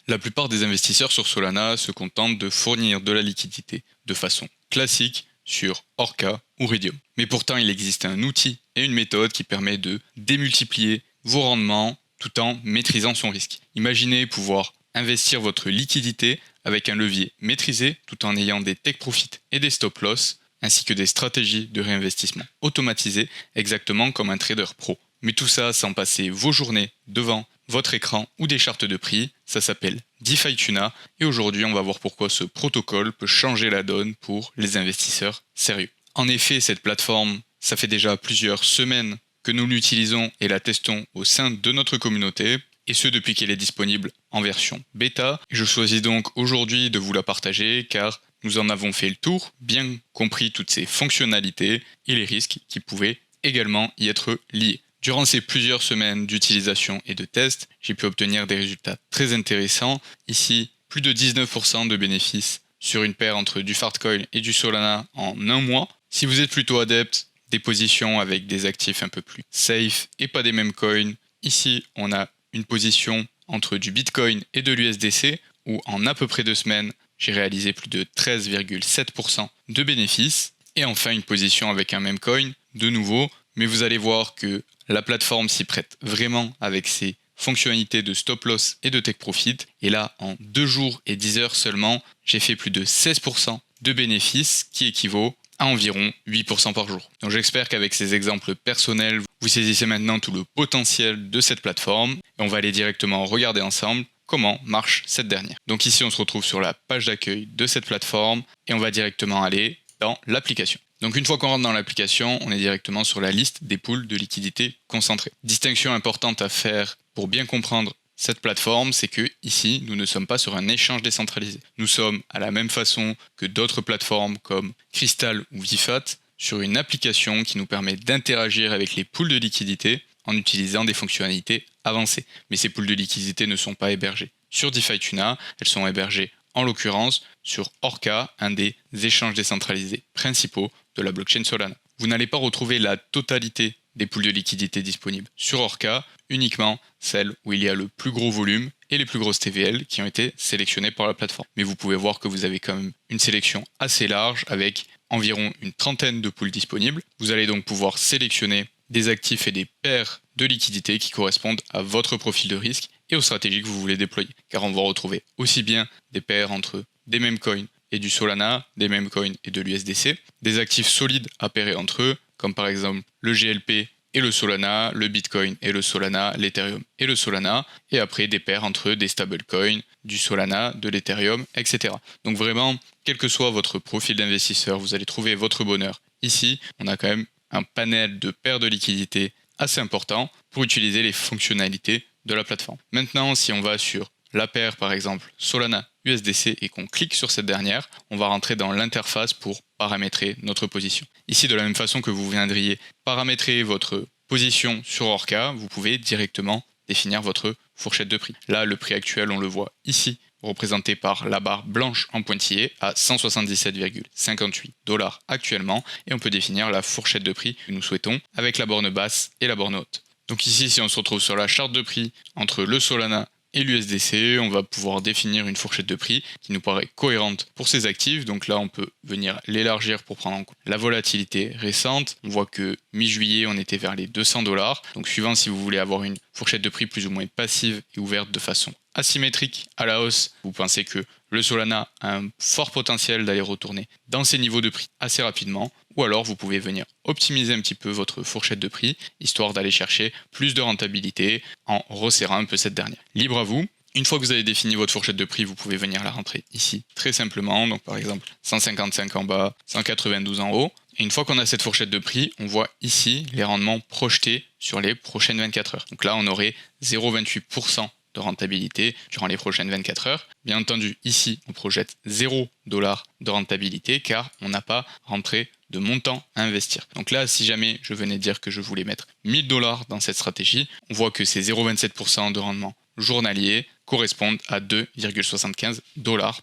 La plupart des investisseurs sur Solana se contentent de fournir de la liquidité de façon classique sur Orca ou Redium. Mais pourtant, il existe un outil et une méthode qui permet de démultiplier vos rendements tout en maîtrisant son risque. Imaginez pouvoir investir votre liquidité avec un levier maîtrisé tout en ayant des take profits et des stop loss ainsi que des stratégies de réinvestissement automatisées exactement comme un trader pro. Mais tout ça sans passer vos journées devant votre écran ou des chartes de prix, ça s'appelle DeFi Tuna et aujourd'hui on va voir pourquoi ce protocole peut changer la donne pour les investisseurs sérieux. En effet, cette plateforme, ça fait déjà plusieurs semaines que nous l'utilisons et la testons au sein de notre communauté, et ce depuis qu'elle est disponible en version bêta. Je choisis donc aujourd'hui de vous la partager car nous en avons fait le tour, bien compris toutes ces fonctionnalités et les risques qui pouvaient également y être liés. Durant ces plusieurs semaines d'utilisation et de tests, j'ai pu obtenir des résultats très intéressants. Ici, plus de 19% de bénéfices sur une paire entre du Fartcoin et du Solana en un mois. Si vous êtes plutôt adepte des positions avec des actifs un peu plus safe et pas des mêmes coins, ici on a une position entre du Bitcoin et de l'USDC où en à peu près 2 semaines, j'ai réalisé plus de 13,7% de bénéfices. Et enfin une position avec un même coin, de nouveau, mais vous allez voir que la plateforme s'y prête vraiment avec ses fonctionnalités de stop loss et de take profit. Et là, en 2 jours et 10 heures seulement, j'ai fait plus de 16% de bénéfices qui équivaut à environ 8% par jour. Donc j'espère qu'avec ces exemples personnels, vous saisissez maintenant tout le potentiel de cette plateforme. Et on va aller directement regarder ensemble comment marche cette dernière. Donc ici, on se retrouve sur la page d'accueil de cette plateforme et on va directement aller dans l'application. Donc une fois qu'on rentre dans l'application, on est directement sur la liste des pools de liquidités concentrées. Distinction importante à faire pour bien comprendre cette plateforme, c'est que ici, nous ne sommes pas sur un échange décentralisé. Nous sommes à la même façon que d'autres plateformes comme Crystal ou VFAT sur une application qui nous permet d'interagir avec les pools de liquidités en utilisant des fonctionnalités avancées. Mais ces pools de liquidités ne sont pas hébergés sur DeFi Tuna, elles sont hébergées en l'occurrence sur Orca, un des échanges décentralisés principaux de la blockchain Solana. Vous n'allez pas retrouver la totalité des pools de liquidités disponibles sur Orca, uniquement celles où il y a le plus gros volume et les plus grosses TVL qui ont été sélectionnées par la plateforme. Mais vous pouvez voir que vous avez quand même une sélection assez large avec environ une trentaine de pools disponibles. Vous allez donc pouvoir sélectionner des actifs et des paires de liquidités qui correspondent à votre profil de risque et aux stratégies que vous voulez déployer. Car on va retrouver aussi bien des paires entre des mêmes coins et du Solana, des mêmes coins et de l'USDC, des actifs solides à pairer entre eux, comme par exemple le GLP et le Solana, le Bitcoin et le Solana, l'Ethereum et le Solana, et après des paires entre des stablecoins, du Solana, de l'Ethereum, etc. Donc vraiment, quel que soit votre profil d'investisseur, vous allez trouver votre bonheur. Ici, on a quand même un panel de paires de liquidités assez important pour utiliser les fonctionnalités de la plateforme. Maintenant, si on va sur la paire par exemple Solana USDC et qu'on clique sur cette dernière, on va rentrer dans l'interface pour paramétrer notre position. Ici, de la même façon que vous viendriez paramétrer votre position sur Orca, vous pouvez directement définir votre fourchette de prix. Là, le prix actuel, on le voit ici, représenté par la barre blanche en pointillé à 177,58$ actuellement, et on peut définir la fourchette de prix que nous souhaitons avec la borne basse et la borne haute. Donc ici, si on se retrouve sur la charte de prix entre le Solana et l'USDC, on va pouvoir définir une fourchette de prix qui nous paraît cohérente pour ces actifs. Donc là, on peut venir l'élargir pour prendre en compte la volatilité récente. On voit que mi-juillet, on était vers les 200$. Donc suivant si vous voulez avoir une fourchette de prix plus ou moins passive et ouverte de façon asymétrique à la hausse, vous pensez que le Solana a un fort potentiel d'aller retourner dans ces niveaux de prix assez rapidement, ou alors vous pouvez venir optimiser un petit peu votre fourchette de prix, histoire d'aller chercher plus de rentabilité en resserrant un peu cette dernière. Libre à vous. Une fois que vous avez défini votre fourchette de prix, vous pouvez venir la rentrer ici très simplement, donc par exemple 155 en bas, 192 en haut. Et une fois qu'on a cette fourchette de prix, on voit ici les rendements projetés sur les prochaines 24 heures. Donc là, on aurait 0,28% de rentabilité durant les prochaines 24 heures. Bien entendu, ici, on projette 0$ de rentabilité car on n'a pas rentré de montant à investir. Donc là, si jamais je venais dire que je voulais mettre 1000$ dans cette stratégie, on voit que ces 0,27% de rendement journalier correspondent à 2,75$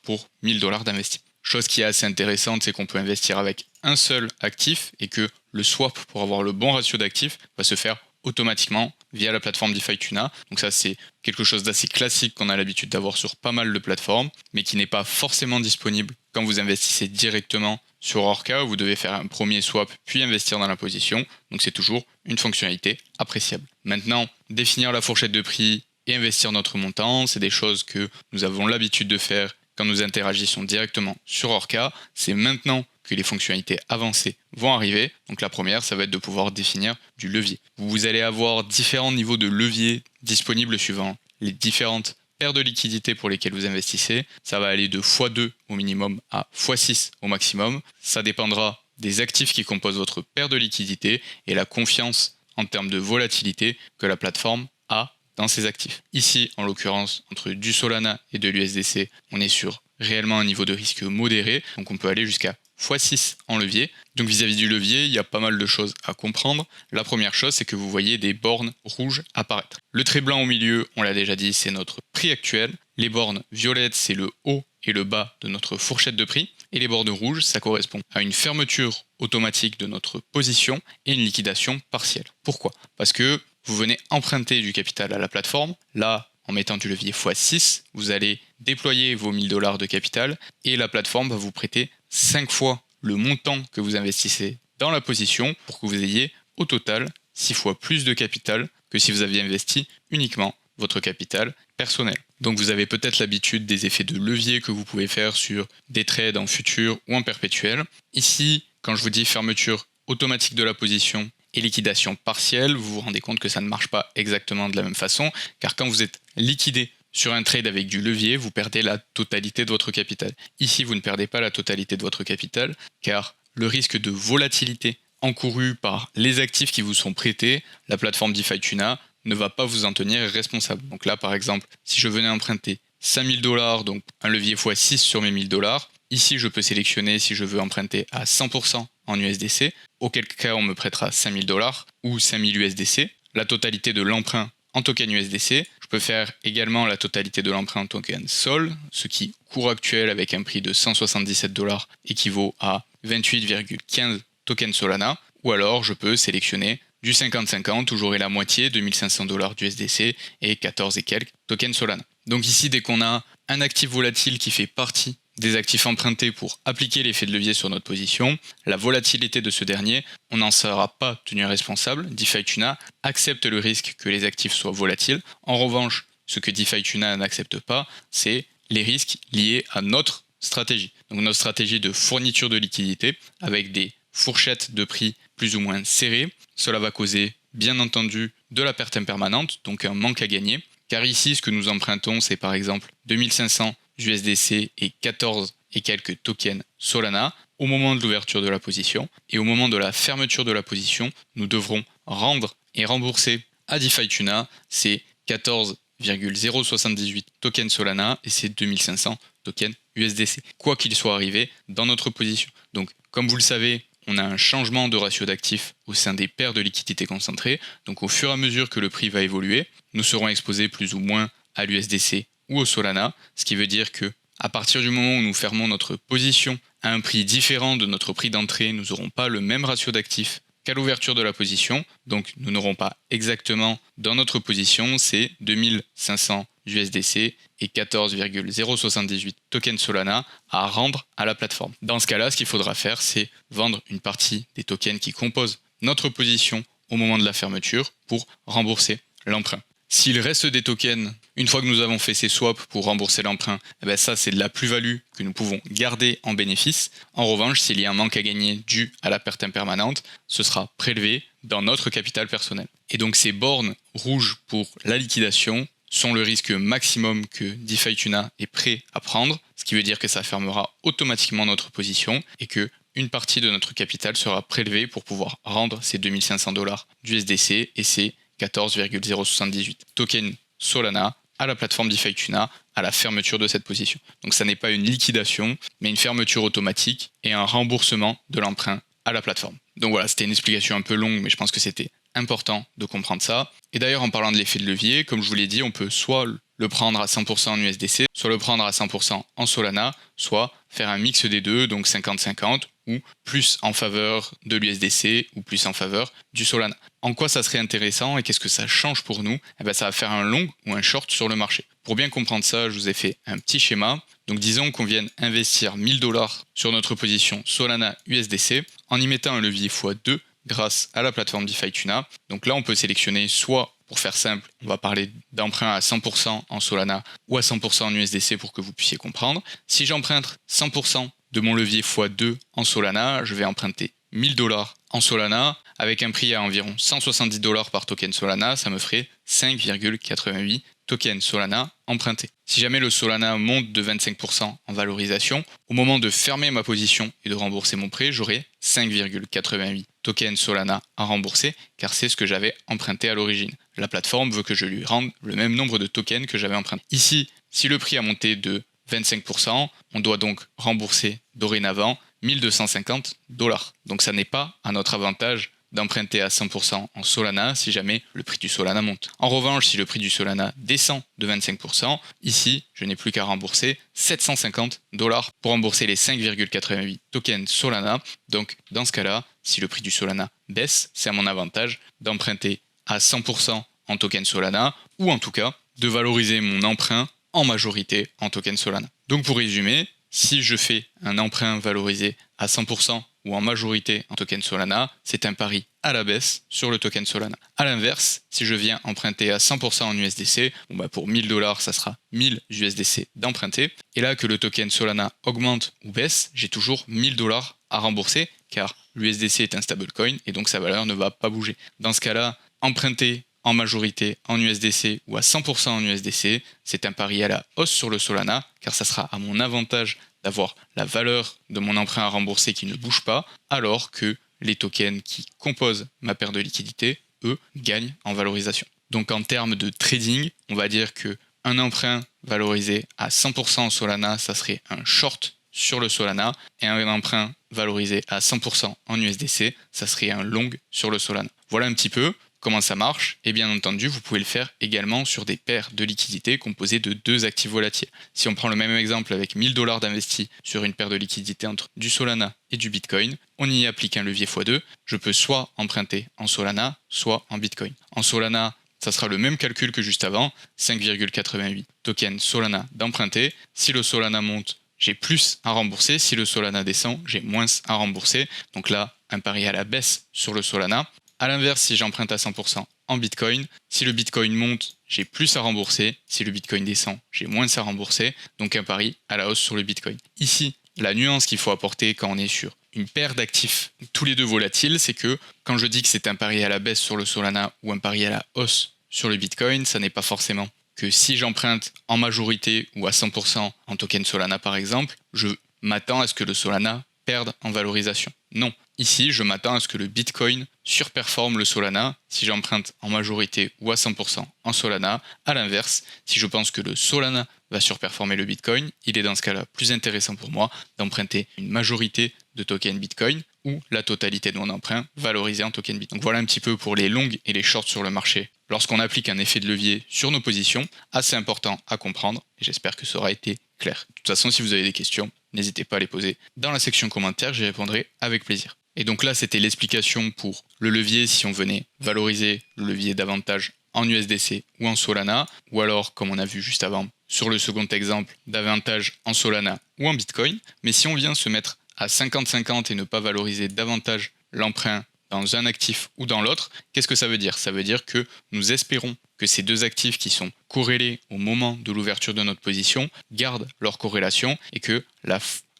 pour 1000$ d'investissement. Chose qui est assez intéressante, c'est qu'on peut investir avec un seul actif et que le swap pour avoir le bon ratio d'actifs va se faire automatiquement via la plateforme DeFi Tuna. Donc ça, c'est quelque chose d'assez classique qu'on a l'habitude d'avoir sur pas mal de plateformes, mais qui n'est pas forcément disponible quand vous investissez directement sur Orca, où vous devez faire un premier swap puis investir dans la position. Donc c'est toujours une fonctionnalité appréciable. Maintenant, définir la fourchette de prix et investir notre montant, c'est des choses que nous avons l'habitude de faire quand nous interagissons directement sur Orca. C'est maintenant que les fonctionnalités avancées vont arriver. Donc la première, ça va être de pouvoir définir du levier. Vous allez avoir différents niveaux de levier disponibles suivant les différentes paires de liquidités pour lesquelles vous investissez. Ça va aller de x2 au minimum à x6 au maximum. Ça dépendra des actifs qui composent votre paire de liquidités et la confiance en termes de volatilité que la plateforme a dans ses actifs. Ici, en l'occurrence, entre du Solana et de l'USDC, on est sur réellement un niveau de risque modéré, donc on peut aller jusqu'à x6 en levier. Donc vis-à-vis du levier, il y a pas mal de choses à comprendre. La première chose, c'est que vous voyez des bornes rouges apparaître. Le trait blanc au milieu, on l'a déjà dit, c'est notre prix actuel. Les bornes violettes, c'est le haut et le bas de notre fourchette de prix. Et les bornes rouges, ça correspond à une fermeture automatique de notre position et une liquidation partielle. Pourquoi ? Parce que vous venez emprunter du capital à la plateforme. Là, en mettant du levier x6, vous allez déployer vos 1000 $ de capital et la plateforme va vous prêter 5 fois le montant que vous investissez dans la position pour que vous ayez au total 6 fois plus de capital que si vous aviez investi uniquement votre capital personnel. Donc vous avez peut-être l'habitude des effets de levier que vous pouvez faire sur des trades en futur ou en perpétuel. Ici, quand je vous dis fermeture automatique de la position et liquidation partielle, vous vous rendez compte que ça ne marche pas exactement de la même façon, car quand vous êtes liquidé sur un trade avec du levier, vous perdez la totalité de votre capital. Ici, vous ne perdez pas la totalité de votre capital, car le risque de volatilité encouru par les actifs qui vous sont prêtés, la plateforme DeFi Tuna ne va pas vous en tenir responsable. Donc là, par exemple, si je venais emprunter 5000 $, donc un levier x6 sur mes 1000 $, ici, je peux sélectionner si je veux emprunter à 100% en USDC, auquel cas on me prêtera 5000 $ ou 5000 USDC, la totalité de l'emprunt en token USDC. Je peux faire également la totalité de l'emprunt en token SOL, ce qui, cours actuel avec un prix de 177 $, équivaut à 28,15 tokens Solana, ou alors je peux sélectionner du 50-50 où j'aurai la moitié, 2500 $ d'USDC et 14 et quelques tokens Solana. Donc ici, dès qu'on a un actif volatile qui fait partie des actifs empruntés pour appliquer l'effet de levier sur notre position, la volatilité de ce dernier, on n'en sera pas tenu responsable. DeFi Tuna accepte le risque que les actifs soient volatiles. En revanche, ce que DeFi Tuna n'accepte pas, c'est les risques liés à notre stratégie. Donc notre stratégie de fourniture de liquidité avec des fourchettes de prix plus ou moins serrées. Cela va causer, bien entendu, de la perte impermanente, donc un manque à gagner. Car ici, ce que nous empruntons, c'est par exemple 2500 USDC et 14 et quelques tokens Solana au moment de l'ouverture de la position. Et au moment de la fermeture de la position, nous devrons rendre et rembourser à DeFi Tuna ces 14,078 tokens Solana et ces 2500 tokens USDC, quoi qu'il soit arrivé dans notre position. Donc, comme vous le savez, on a un changement de ratio d'actifs au sein des paires de liquidités concentrées. Donc, au fur et à mesure que le prix va évoluer, nous serons exposés plus ou moins à l'USDC ou au Solana, ce qui veut dire que à partir du moment où nous fermons notre position à un prix différent de notre prix d'entrée, nous n'aurons pas le même ratio d'actifs qu'à l'ouverture de la position, donc nous n'aurons pas exactement dans notre position ces 2500 USDC et 14,078 tokens Solana à rendre à la plateforme. Dans ce cas-là, ce qu'il faudra faire, c'est vendre une partie des tokens qui composent notre position au moment de la fermeture pour rembourser l'emprunt. S'il reste des tokens, une fois que nous avons fait ces swaps pour rembourser l'emprunt, ça c'est de la plus-value que nous pouvons garder en bénéfice. En revanche, s'il y a un manque à gagner dû à la perte impermanente, ce sera prélevé dans notre capital personnel. Et donc ces bornes rouges pour la liquidation sont le risque maximum que DeFi Tuna est prêt à prendre, ce qui veut dire que ça fermera automatiquement notre position et que une partie de notre capital sera prélevée pour pouvoir rendre ces 2500 $ d'USDC et ces 14,078 tokens Solana à la plateforme DeFi Tuna à la fermeture de cette position. Donc ça n'est pas une liquidation, mais une fermeture automatique et un remboursement de l'emprunt à la plateforme. Donc voilà, c'était une explication un peu longue, mais je pense que c'était important de comprendre ça. Et d'ailleurs, en parlant de l'effet de levier, comme je vous l'ai dit, on peut soit le prendre à 100% en USDC, soit le prendre à 100% en Solana, soit faire un mix des deux, donc 50-50, ou plus en faveur de l'USDC ou plus en faveur du Solana. En quoi ça serait intéressant et qu'est-ce que ça change pour nous? Ça va faire un long ou un short sur le marché. Pour bien comprendre ça, je vous ai fait un petit schéma. Donc disons qu'on vienne investir 1000 $ sur notre position Solana USDC en y mettant un levier x2 grâce à la plateforme DeFi Tuna. Donc là, on peut sélectionner soit, pour faire simple, on va parler d'emprunt à 100% en Solana ou à 100% en USDC pour que vous puissiez comprendre. Si j'emprunte 100% de mon levier x2 en Solana, je vais emprunter 1000 $ en Solana avec un prix à environ 170 $ par token Solana, ça me ferait 5,88 tokens Solana empruntés. Si jamais le Solana monte de 25% en valorisation, au moment de fermer ma position et de rembourser mon prêt, j'aurai 5,88 tokens Solana à rembourser car c'est ce que j'avais emprunté à l'origine. La plateforme veut que je lui rende le même nombre de tokens que j'avais emprunté. Ici, si le prix a monté de 25%, on doit donc rembourser dorénavant 1250 $. Donc ça n'est pas à notre avantage d'emprunter à 100% en Solana si jamais le prix du Solana monte. En revanche, si le prix du Solana descend de 25%, ici, je n'ai plus qu'à rembourser 750 $ pour rembourser les 5,88 tokens Solana. Donc dans ce cas-là, si le prix du Solana baisse, c'est à mon avantage d'emprunter à 100% en token Solana ou en tout cas de valoriser mon emprunt en majorité en token Solana. Donc pour résumer, si je fais un emprunt valorisé à 100% ou en majorité en token Solana, c'est un pari à la baisse sur le token Solana. A l'inverse, si je viens emprunter à 100% en USDC, pour 1000 $, ça sera 1000 USDC d'emprunter. Et là que le token Solana augmente ou baisse, j'ai toujours 1000 $ à rembourser car l'USDC est un stablecoin et donc sa valeur ne va pas bouger. Dans ce cas-là, emprunter en majorité en USDC ou à 100% en USDC, c'est un pari à la hausse sur le Solana, car ça sera à mon avantage d'avoir la valeur de mon emprunt à rembourser qui ne bouge pas, alors que les tokens qui composent ma paire de liquidité, eux, gagnent en valorisation. Donc en termes de trading, on va dire qu'un emprunt valorisé à 100% en Solana, ça serait un short sur le Solana, et un emprunt valorisé à 100% en USDC, ça serait un long sur le Solana. Voilà un petit peu comment ça marche, et bien entendu, vous pouvez le faire également sur des paires de liquidités composées de deux actifs volatiles. Si on prend le même exemple avec 1000 $ d'investis sur une paire de liquidités entre du Solana et du Bitcoin, on y applique un levier x2, je peux soit emprunter en Solana, soit en Bitcoin. En Solana, ça sera le même calcul que juste avant, 5,88 tokens Solana d'emprunter. Si le Solana monte, j'ai plus à rembourser. Si le Solana descend, j'ai moins à rembourser. Donc là, un pari à la baisse sur le Solana. A l'inverse, si j'emprunte à 100% en Bitcoin, si le Bitcoin monte, j'ai plus à rembourser. Si le Bitcoin descend, j'ai moins à rembourser. Donc un pari à la hausse sur le Bitcoin. Ici, la nuance qu'il faut apporter quand on est sur une paire d'actifs tous les deux volatiles, c'est que quand je dis que c'est un pari à la baisse sur le Solana ou un pari à la hausse sur le Bitcoin, ça n'est pas forcément que si j'emprunte en majorité ou à 100% en token Solana par exemple, je m'attends à ce que le Solana perde en valorisation. Non. Ici, je m'attends à ce que le Bitcoin surperforme le Solana si j'emprunte en majorité ou à 100% en Solana. A l'inverse, si je pense que le Solana va surperformer le Bitcoin, il est dans ce cas-là plus intéressant pour moi d'emprunter une majorité de tokens Bitcoin ou la totalité de mon emprunt valorisé en token Bitcoin. Donc voilà un petit peu pour les longues et les shorts sur le marché. Lorsqu'on applique un effet de levier sur nos positions, assez important à comprendre et j'espère que ça aura été clair. De toute façon, si vous avez des questions, n'hésitez pas à les poser dans la section commentaires, j'y répondrai avec plaisir. Et donc là, c'était l'explication pour le levier si on venait valoriser le levier davantage en USDC ou en Solana, ou alors, comme on a vu juste avant, sur le second exemple, davantage en Solana ou en Bitcoin. Mais si on vient se mettre à 50-50 et ne pas valoriser davantage l'emprunt dans un actif ou dans l'autre, qu'est-ce que ça veut dire? Ça veut dire que nous espérons que ces deux actifs qui sont corrélés au moment de l'ouverture de notre position gardent leur corrélation et que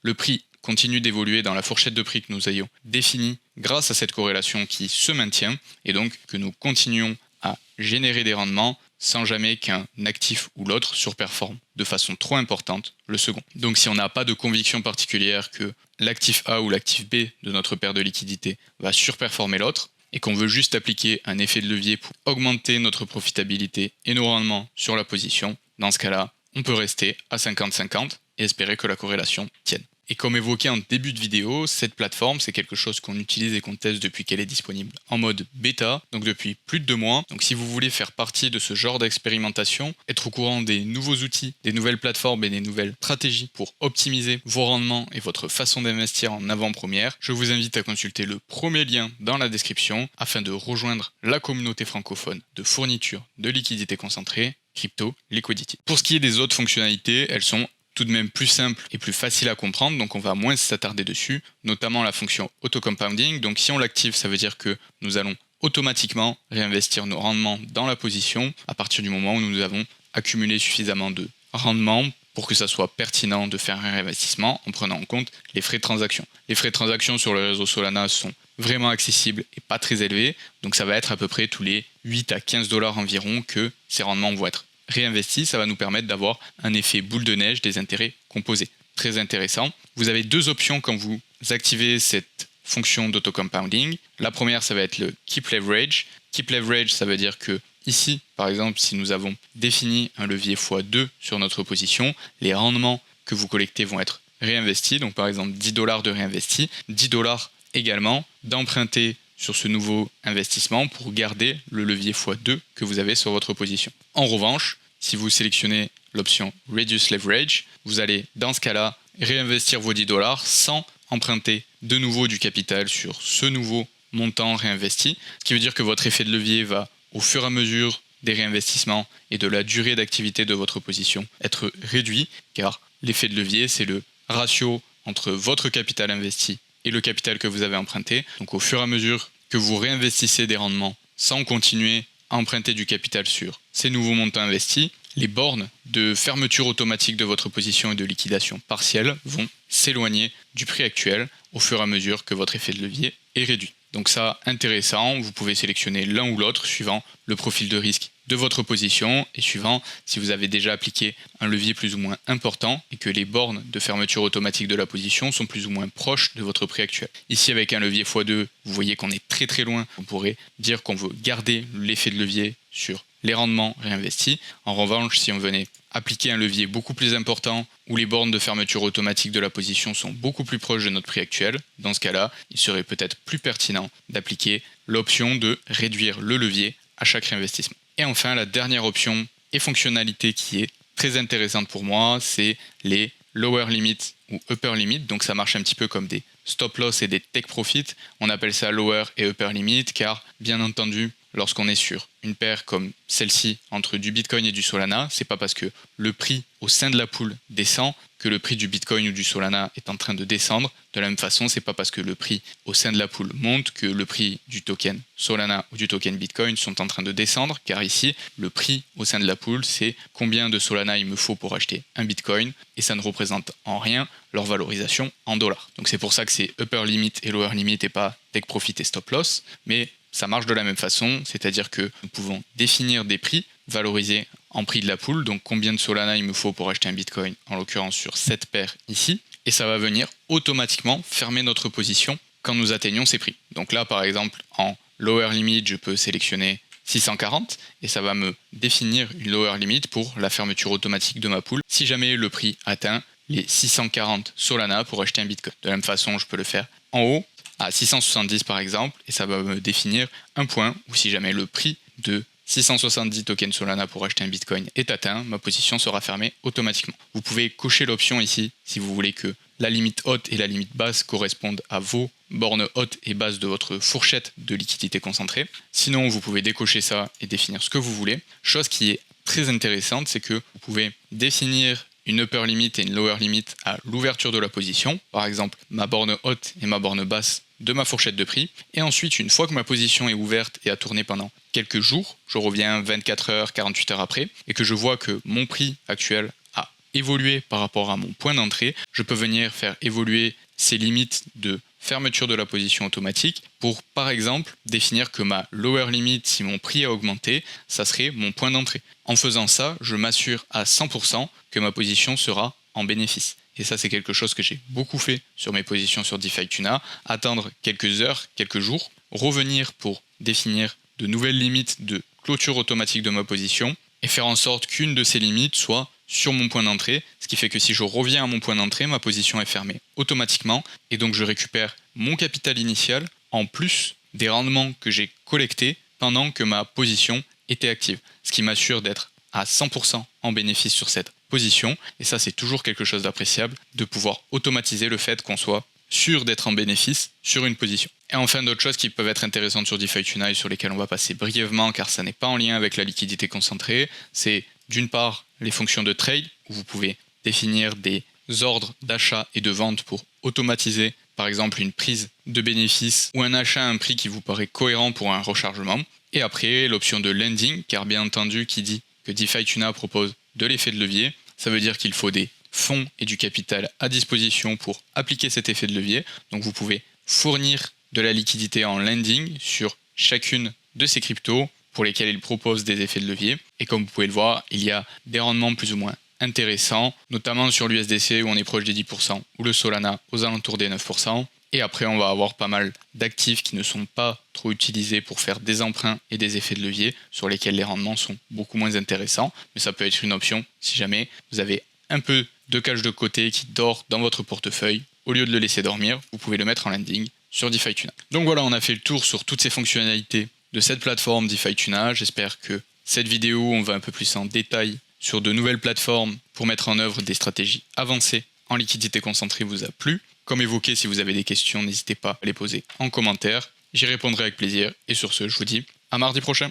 le prix continue d'évoluer dans la fourchette de prix que nous ayons définie grâce à cette corrélation qui se maintient et donc que nous continuons à générer des rendements sans jamais qu'un actif ou l'autre surperforme de façon trop importante le second. Donc si on n'a pas de conviction particulière que l'actif A ou l'actif B de notre paire de liquidités va surperformer l'autre et qu'on veut juste appliquer un effet de levier pour augmenter notre profitabilité et nos rendements sur la position, dans ce cas-là, on peut rester à 50-50 et espérer que la corrélation tienne. Et comme évoqué en début de vidéo, cette plateforme, c'est quelque chose qu'on utilise et qu'on teste depuis qu'elle est disponible en mode bêta, donc depuis plus de 2 mois. Donc si vous voulez faire partie de ce genre d'expérimentation, être au courant des nouveaux outils, des nouvelles plateformes et des nouvelles stratégies pour optimiser vos rendements et votre façon d'investir en avant-première, je vous invite à consulter le premier lien dans la description afin de rejoindre la communauté francophone de fourniture de liquidités concentrées, Crypto Liquidity. Pour ce qui est des autres fonctionnalités, elles sont tout de même plus simple et plus facile à comprendre, donc on va moins s'attarder dessus, notamment la fonction auto-compounding. Donc si on l'active, ça veut dire que nous allons automatiquement réinvestir nos rendements dans la position à partir du moment où nous avons accumulé suffisamment de rendements pour que ça soit pertinent de faire un réinvestissement en prenant en compte les frais de transaction. Les frais de transaction sur le réseau Solana sont vraiment accessibles et pas très élevés, donc ça va être à peu près tous les 8 à 15 dollars environ que ces rendements vont être réinvesti, ça va nous permettre d'avoir un effet boule de neige des intérêts composés. Très intéressant. Vous avez 2 options quand vous activez cette fonction d'auto-compounding. La première, ça va être le Keep Leverage. Keep Leverage, ça veut dire que ici, par exemple, si nous avons défini un levier x2 sur notre position, les rendements que vous collectez vont être réinvestis. Donc par exemple, 10 dollars de réinvesti, 10 dollars également d'emprunter sur ce nouveau investissement pour garder le levier x2 que vous avez sur votre position. En revanche, si vous sélectionnez l'option Reduce Leverage, vous allez dans ce cas-là réinvestir vos 10 dollars sans emprunter de nouveau du capital sur ce nouveau montant réinvesti, ce qui veut dire que votre effet de levier va au fur et à mesure des réinvestissements et de la durée d'activité de votre position être réduit, car l'effet de levier, c'est le ratio entre votre capital investi et le capital que vous avez emprunté. Donc au fur et à mesure que vous réinvestissez des rendements sans continuer à emprunter du capital sur ces nouveaux montants investis, les bornes de fermeture automatique de votre position et de liquidation partielle vont s'éloigner du prix actuel au fur et à mesure que votre effet de levier est réduit. Donc ça, intéressant, vous pouvez sélectionner l'un ou l'autre suivant le profil de risque de votre position et suivant si vous avez déjà appliqué un levier plus ou moins important et que les bornes de fermeture automatique de la position sont plus ou moins proches de votre prix actuel. Ici, avec un levier x2, vous voyez qu'on est très très loin. On pourrait dire qu'on veut garder l'effet de levier sur les rendements réinvestis. En revanche, si on venait appliquer un levier beaucoup plus important où les bornes de fermeture automatique de la position sont beaucoup plus proches de notre prix actuel, dans ce cas-là, il serait peut-être plus pertinent d'appliquer l'option de réduire le levier à chaque réinvestissement. Et enfin, la dernière option et fonctionnalité qui est très intéressante pour moi, c'est les lower limit ou upper limit. Donc ça marche un petit peu comme des stop loss et des take profit. On appelle ça lower et upper limit car, bien entendu, lorsqu'on est sur une paire comme celle-ci entre du Bitcoin et du Solana, c'est pas parce que le prix au sein de la pool descend que le prix du Bitcoin ou du Solana est en train de descendre. De la même façon, c'est pas parce que le prix au sein de la pool monte que le prix du token Solana ou du token Bitcoin sont en train de descendre, car ici, le prix au sein de la pool, c'est combien de Solana il me faut pour acheter un Bitcoin, et ça ne représente en rien leur valorisation en dollars. Donc c'est pour ça que c'est upper limit et lower limit et pas take profit et stop loss, mais ça marche de la même façon, c'est-à-dire que nous pouvons définir des prix valorisés en prix de la pool, donc combien de Solana il me faut pour acheter un Bitcoin, en l'occurrence sur cette paire ici, et ça va venir automatiquement fermer notre position quand nous atteignons ces prix. Donc là, par exemple, en lower limit, je peux sélectionner 640 et ça va me définir une lower limit pour la fermeture automatique de ma pool si jamais le prix atteint les 640 Solana pour acheter un Bitcoin. De la même façon, je peux le faire en haut à 670 par exemple, et ça va me définir un point où si jamais le prix de 670 tokens Solana pour acheter un Bitcoin est atteint, ma position sera fermée automatiquement. Vous pouvez cocher l'option ici si vous voulez que la limite haute et la limite basse correspondent à vos bornes hautes et basses de votre fourchette de liquidité concentrée. Sinon, vous pouvez décocher ça et définir ce que vous voulez. Chose qui est très intéressante, c'est que vous pouvez définir une upper limit et une lower limit à l'ouverture de la position, par exemple ma borne haute et ma borne basse de ma fourchette de prix, et ensuite une fois que ma position est ouverte et a tourné pendant quelques jours, je reviens 24 heures, 48 heures après, et que je vois que mon prix actuel a évolué par rapport à mon point d'entrée, je peux venir faire évoluer ces limites de fermeture de la position automatique pour par exemple définir que ma lower limit, si mon prix a augmenté, ça serait mon point d'entrée. En faisant ça, je m'assure à 100% que ma position sera en bénéfice. Et ça, c'est quelque chose que j'ai beaucoup fait sur mes positions sur DeFi Tuna, attendre quelques heures, quelques jours, revenir pour définir de nouvelles limites de clôture automatique de ma position et faire en sorte qu'une de ces limites soit sur mon point d'entrée, ce qui fait que si je reviens à mon point d'entrée, ma position est fermée automatiquement et donc je récupère mon capital initial en plus des rendements que j'ai collectés pendant que ma position était active, ce qui m'assure d'être à 100% en bénéfice sur cette position, et ça c'est toujours quelque chose d'appréciable, de pouvoir automatiser le fait qu'on soit sûr d'être en bénéfice sur une position. Et enfin d'autres choses qui peuvent être intéressantes sur DeFi Tuna et sur lesquelles on va passer brièvement car ça n'est pas en lien avec la liquidité concentrée, c'est d'une part les fonctions de trade où vous pouvez définir des ordres d'achat et de vente pour automatiser par exemple une prise de bénéfice ou un achat à un prix qui vous paraît cohérent pour un rechargement. Et après l'option de lending, car bien entendu qui dit que DeFi Tuna propose de l'effet de levier, ça veut dire qu'il faut des fonds et du capital à disposition pour appliquer cet effet de levier. Donc vous pouvez fournir de la liquidité en lending sur chacune de ces cryptos pour lesquels ils proposent des effets de levier. Et comme vous pouvez le voir, il y a des rendements plus ou moins intéressants, notamment sur l'USDC où on est proche des 10%, ou le Solana aux alentours des 9%. Et après, on va avoir pas mal d'actifs qui ne sont pas trop utilisés pour faire des emprunts et des effets de levier, sur lesquels les rendements sont beaucoup moins intéressants. Mais ça peut être une option si jamais vous avez un peu de cash de côté qui dort dans votre portefeuille. Au lieu de le laisser dormir, vous pouvez le mettre en lending sur DeFi Tuna. Donc voilà, on a fait le tour sur toutes ces fonctionnalités de cette plateforme DeFi Tuna. J'espère que cette vidéo, on va un peu plus en détail sur de nouvelles plateformes pour mettre en œuvre des stratégies avancées en liquidité concentrée vous a plu. Comme évoqué, si vous avez des questions, n'hésitez pas à les poser en commentaire. J'y répondrai avec plaisir. Et sur ce, je vous dis à mardi prochain.